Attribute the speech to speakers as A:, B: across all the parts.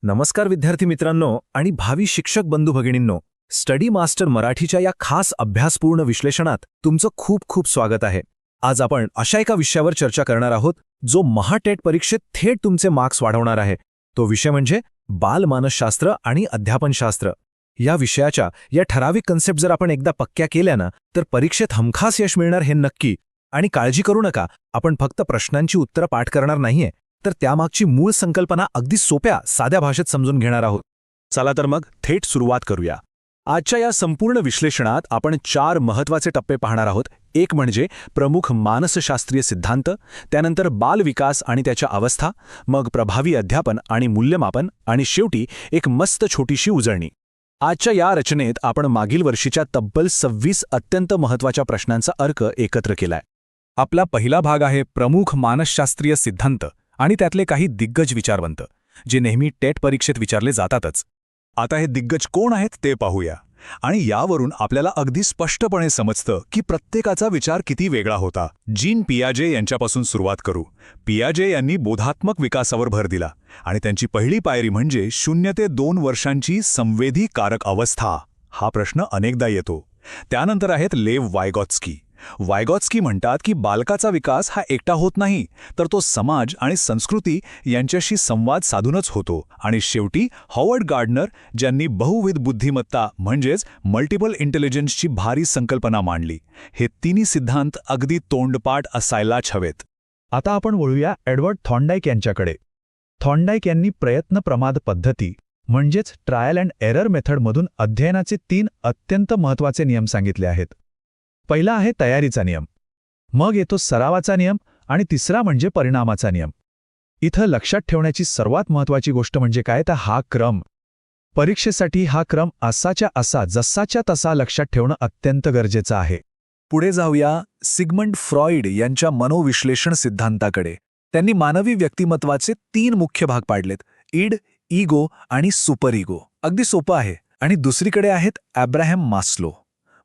A: नमस्कार विद्यार्थी मित्रांनो आणि भावी शिक्षक बंधू भगिनींनो, स्टडी मास्टर मराठीच्या या खास अभ्यासपूर्ण विश्लेषणात तुमचं खूप खूप स्वागत आहे. आज आपण अशा एका विषयावर चर्चा करणार आहोत जो महाटेट परीक्षेत थेट तुमचे मार्क्स वाढवणार आहे. तो विषय म्हणजे बालमानसशास्त्र आणि अध्यापनशास्त्र. या विषयाच्या या ठराविक कन्सेप्ट जर आपण एकदा पक्क्या केल्या ना, तर परीक्षेत हमखास यश मिळणार हे नक्की. आणि काळजी करू नका, आपण फक्त प्रश्नांची उत्तरं पाठ करणार नाहीये, तर त्यामागची मूळ संकल्पना अगदी सोप्या साध्या भाषेत समजून घेणार आहोत. चला तर मग थेट सुरुवात करूया. आजच्या या संपूर्ण विश्लेषणात आपण 4 महत्त्वाचे टप्पे पाहणार आहोत. एक म्हणजे प्रमुख मानसशास्त्रीय सिद्धांत, त्यानंतर बालविकास आणि त्याच्या अवस्था, मग प्रभावी अध्यापन आणि मूल्यमापन, आणि शेवटी एक मस्त छोटीशी उजळणी. आजच्या या रचनेत आपण मागील वर्षीच्या तब्बल 26 अत्यंत महत्त्वाच्या प्रश्नांचा अर्क एकत्र केलाय. आपला पहिला भाग आहे प्रमुख मानसशास्त्रीय सिद्धांत आणि त्यातले काही दिग्गज विचारवंत, जे नेहमी टेट परीक्षेत विचारले जातातच.
B: आता हे दिग्गज कोण आहेत ते पाहूया, आणि यावरून आपल्याला अगदी स्पष्टपणे समजतं की प्रत्येकाचा विचार किती वेगळा होता. जीन पियाजे यांच्यापासून सुरुवात करू. पियाजे यांनी बोधात्मक विकासावर भर दिला, आणि त्यांची पहिली पायरी म्हणजे 0 ते 2 वर्षांची संवेदी कारक अवस्था. हा प्रश्न अनेकदा येतो. त्यानंतर आहेत लेव वायगॉत्स्की. वायगॉत्स्की म्हणतात की बालकाचा विकास हा एकटा होत नाही, तर तो समाज आणि संस्कृती यांच्याशी संवाद साधूनच होतो. आणि शेवटी हॉवर्ड गार्डनर, ज्यांनी बहुविध बुद्धिमत्ता म्हणजेच मल्टिपल इंटेलिजन्सची भारी संकल्पना मांडली. हे तिन्ही सिद्धांत अगदी तोंडपाठ असायलाच हवेत.
C: आता आपण वळूया एडवर्ड थॉर्नडाईक यांच्याकडे. थॉर्नडाईक यांनी प्रयत्न प्रमाद पद्धती म्हणजेच ट्रायल अँड एरर मेथडमधून अध्ययनाचे 3 अत्यंत महत्त्वाचे नियम सांगितले आहेत. पहिला आहे तयारीचा नियम, मग येतो सरावाचा नियम, आणि तिसरा म्हणजे परिणामाचा नियम. इथं लक्षात ठेवण्याची सर्वात महत्त्वाची गोष्ट म्हणजे काय, तर हा क्रम. परीक्षेसाठी हा क्रम असाच्या असा जसाच्या तसा लक्षात ठेवणं अत्यंत गरजेचं आहे.
A: पुढे जाऊया सिग्मंड फ्रॉइड यांच्या मनोविश्लेषण सिद्धांताकडे. त्यांनी मानवी व्यक्तिमत्वाचे 3 मुख्य भाग पाडलेत: इड, इगो आणि सुपर इगो. अगदी सोपं आहे. आणि दुसरीकडे आहेत अब्राहम मास्लो.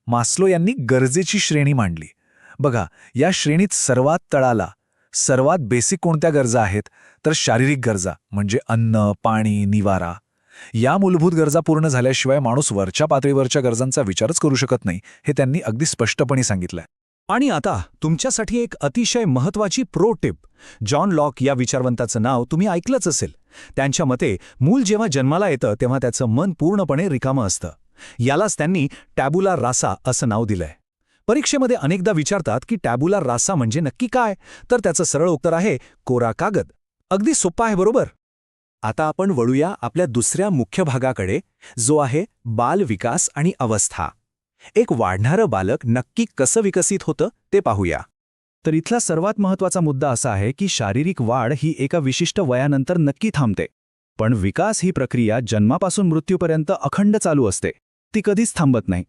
A: मास्लो यांनी गरजेची श्रेणी मांडली. बघा, या श्रेणीत सर्वात तळाला सर्वात बेसिक कोणत्या गरजा आहेत, तर शारीरिक गरजा म्हणजे अन्न, पाणी, निवारा. या मूलभूत गरजा पूर्ण झाल्याशिवाय माणूस वरच्या पातळीवरच्या गरजांचा विचारच करू शकत नाही, हे त्यांनी अगदी स्पष्टपणे सांगितलंय.
B: आणि आता तुमच्यासाठी एक अतिशय महत्त्वाची प्रो टिप. जॉन लॉक या विचारवंताचं नाव तुम्ही ऐकलंच असेल. त्यांच्या मते मूल जेव्हा जन्माला येतं तेव्हा त्याचं मन पूर्णपणे रिकामं असतं. यालाच त्यांनी टॅबुला रासा असं नाव दिलंय. परीक्षेमध्ये अनेकदा विचारतात की टॅबुला रासा म्हणजे नक्की काय, तर त्याचं सरळ उत्तर आहे कोरा कागद. अगदी सोपं आहे, बरोबर?
A: आता आपण वळूया आपल्या दुसऱ्या मुख्य भागाकडे, जो आहे बालविकास आणि अवस्था. एक वाढणारं बालक नक्की कसं विकसित होतं ते पाहूया.
C: तर इथला सर्वात महत्त्वाचा मुद्दा असा आहे की शारीरिक वाढ ही एका विशिष्ट वयानंतर नक्की थांबते, पण विकास ही प्रक्रिया जन्मापासून मृत्यूपर्यंत अखंड चालू असते. ती कधीच थांबत नाही.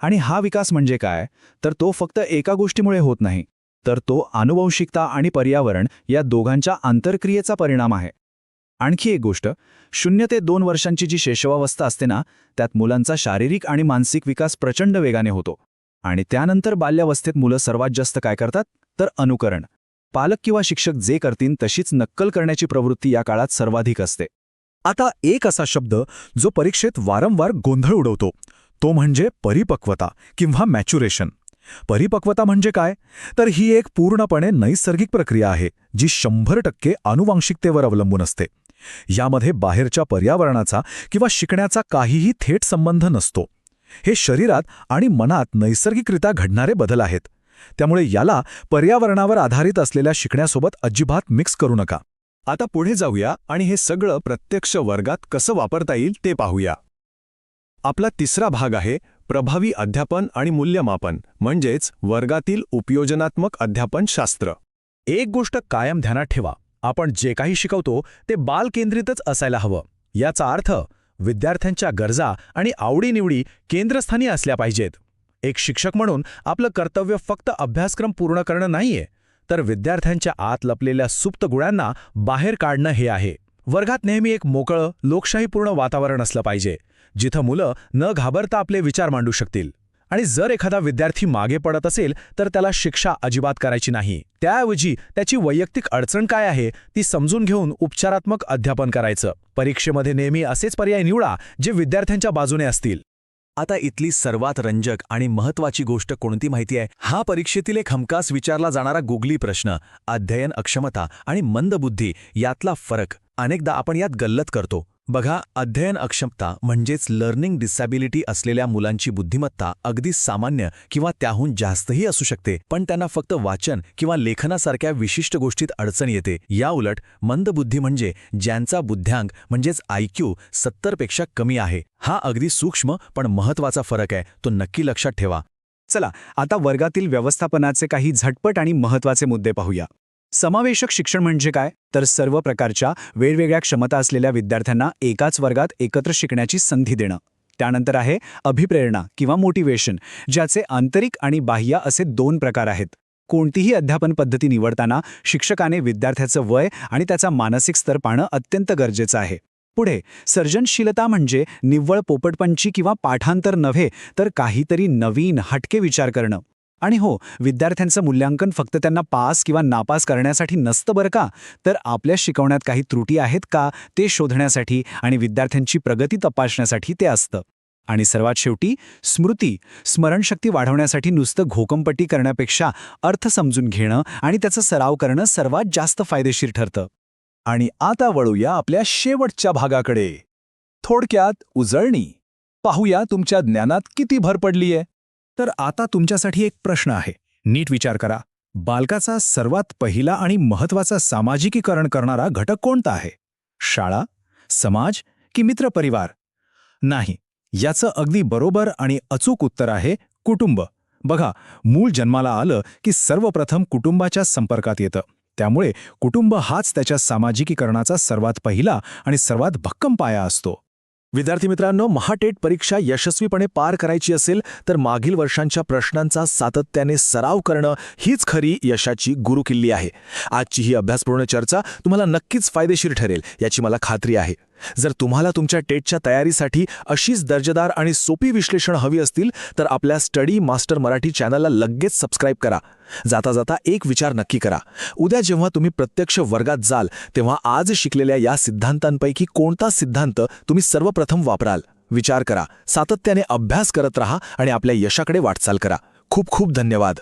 C: आणि हा विकास म्हणजे काय, तर तो फक्त एका गोष्टीमुळे होत नाही, तर तो आनुवंशिकता आणि पर्यावरण या दोघांच्या आंतरक्रियेचा परिणाम आहे. आणखी एक गोष्ट, 0 ते 2 वर्षांची जी शैशवावस्था असते ना, त्यात मुलांचा शारीरिक आणि मानसिक विकास प्रचंड वेगाने होतो. आणि त्यानंतर बाल्यावस्थेत मुलं सर्वात जास्त काय करतात, तर अनुकरण. पालक किंवा शिक्षक जे करतील तशीच नक्कल करण्याची प्रवृत्ती या काळात सर्वाधिक असते.
A: आता एक असा शब्द जो परीक्षेत वारंवार गोंधळ उडवतो, तो म्हणजे परिपक्वता किंवा मॅच्युरेशन. परिपक्वता म्हणजे काय, तर ही एक पूर्णपणे नैसर्गिक प्रक्रिया आहे जी 100% आनुवांशिकतेवर अवलंबून असते. यामध्ये बाहेरच्या पर्यावरणाचा किंवा शिकण्याचा काहीही थेट संबंध नसतो. हे शरीरात आणि मनात नैसर्गिकरित्या घडणारे बदल आहेत. त्यामुळे याला पर्यावरणावर आधारित असलेल्या शिकण्यासोबत अजिबात मिक्स करू नका.
B: आता पुढे जाऊया आणि हे सगळं प्रत्यक्ष वर्गात कसं वापरता येईल ते पाहूया. आपला तिसरा भाग आहे प्रभावी अध्यापन आणि मूल्यमापन, म्हणजेच वर्गातील उपयोजनात्मक अध्यापनशास्त्र.
C: एक गोष्ट कायम ध्यानात ठेवा, आपण जे काही शिकवतो ते बालकेंद्रितच असायला हवं. याचा अर्थ विद्यार्थ्यांच्या गरजा आणि आवडीनिवडी केंद्रस्थानी असल्या पाहिजेत. एक शिक्षक म्हणून आपलं कर्तव्य फक्त अभ्यासक्रम पूर्ण करणं नाहीये, तर विद्यार्थ्यांच्या आत लपलेल्या सुप्त गुणांना बाहेर काढणं हे आहे. वर्गात नेहमी एक मोकळं, लोकशाहीपूर्ण वातावरण असलं पाहिजे, जिथं मुलं न घाबरता आपले विचार मांडू शकतील.
A: आणि जर एखादा विद्यार्थी मागे पडत असेल तर त्याला शिक्षा अजिबात करायची नाही. त्याऐवजी त्याची वैयक्तिक अडचण काय आहे ती समजून घेऊन उपचारात्मक अध्यापन करायचं. परीक्षेमध्ये नेहमी असेच पर्याय निवडा जे विद्यार्थ्यांच्या बाजूने असतील.
C: आता इथली सर्वात रंजक आणि महत्त्वाची गोष्ट कोणती माहिती आहे? हा परीक्षेतील एक हमखास विचारला जाणारा गुगली प्रश्न, अध्ययन अक्षमता आणि मंदबुद्धी यातला फरक. अनेकदा आपण यात गल्लत करतो. बघा, अध्ययन अक्षमता म्हणजेच लर्निंग डिसॅबिलिटी असलेल्या मुलांची बुद्धिमत्ता अगदी सामान्य किंवा त्याहून जास्तही असू शकते, पण त्यांना फक्त वाचन किंवा लेखनासारख्या विशिष्ट गोष्टीत अडचण येते. याउलट मंदबुद्धी म्हणजे ज्यांचा बुद्ध्यांक म्हणजेच IQ 70पेक्षा कमी आहे. हा अगदी सूक्ष्म पण महत्त्वाचा फरक आहे, तो नक्की लक्षात ठेवा. चला, आता वर्गातील व्यवस्थापनाचे काही झटपट आणि महत्त्वाचे मुद्दे पाहूया. समावेशक शिक्षण म्हणजे काय? तर सर्व प्रकारच्या वेगवेगळ्या क्षमता असलेल्या विद्यार्थ्यांना एकाच वर्गात एकत्र शिकण्याची संधी देणं. त्यानंतर आहे अभिप्रेरणा किंवा मोटिवेशन, ज्याचे आंतरिक आणि बाह्य असे 2 प्रकार आहेत. कोणतीही अध्यापन पद्धती निवडताना शिक्षकाने विद्यार्थ्याचं वय आणि त्याचा मानसिक स्तर पाहणं अत्यंत गरजेचं आहे. पुढे सर्जनशीलता म्हणजे निव्वळ पोपटपंची किंवा पाठांतर नव्हे, तर काहीतरी नवीन हटके विचार करणं. आणि हो, विद्यार्थ्यांचं मूल्यांकन फक्त त्यांना पास किंवा नापास करण्यासाठी नसतं बरं का, तर आपल्या शिकवण्यात काही त्रुटी आहेत का ते शोधण्यासाठी आणि विद्यार्थ्यांची प्रगती तपासण्यासाठी ते असतं. आणि सर्वात शेवटी स्मरणशक्ती वाढवण्यासाठी नुसतं घोकंपट्टी करण्यापेक्षा अर्थ समजून घेणं आणि त्याचा सराव करणं सर्वात जास्त फायदेशीर ठरतं. आणि आता वळूया आपल्या शेवटच्या भागाकडे. थोडक्यात उजळणी. पाहूया तुमच्या ज्ञानात किती भर पडलीये. तर आता तुमच्यासाठी एक प्रश्न आहे. नीट विचार करा. बालकाचा सर्वात पहिला आणि महत्त्वाचा सामाजिकीकरण करणारा घटक कोणता आहे? शाळा, समाज की मित्रपरिवार? नाही, याचं अगदी बरोबर आणि अचूक उत्तर आहे कुटुंब. बघा, मूल जन्माला आलं की सर्वप्रथम कुटुंबाच्या संपर्कात येतं. त्यामुळे कुटुंब हाच त्याच्या सामाजिकीकरणाचा सर्वात पहिला आणि सर्वात भक्कम पाया असतो.
A: विद्यार्थी मित्रांनो, महाटेट परीक्षा यशस्वीपणे पार करायची असेल तर मागील वर्षांच्या प्रश्नांचा सातत्याने सराव करणं हीच खरी यशाची गुरुकिल्ली आहे. आजची ही अभ्यासपूर्ण चर्चा तुम्हाला नक्कीच फायदेशीर ठरेल याची मला खात्री आहे. जर तुम्हाला तुमच्या टेटच्या तयारीसाठी अशीच दर्जेदार आणि सोपी विश्लेषण हवी असतील तर आपल्या स्टडी मास्टर मराठी चॅनलला लगेच सबस्क्राईब करा. जाता जाता एक विचार नक्की करा. उद्या जेव्हा तुम्ही प्रत्यक्ष वर्गात जाल तेव्हा आज शिकलेल्या या सिद्धांतांपैकी कोणता सिद्धांत तुम्ही सर्वप्रथम वापराल? विचार करा, सातत्याने अभ्यास करत राहा आणि आपल्या यशाकडे वाटचाल करा. खूप खूप धन्यवाद.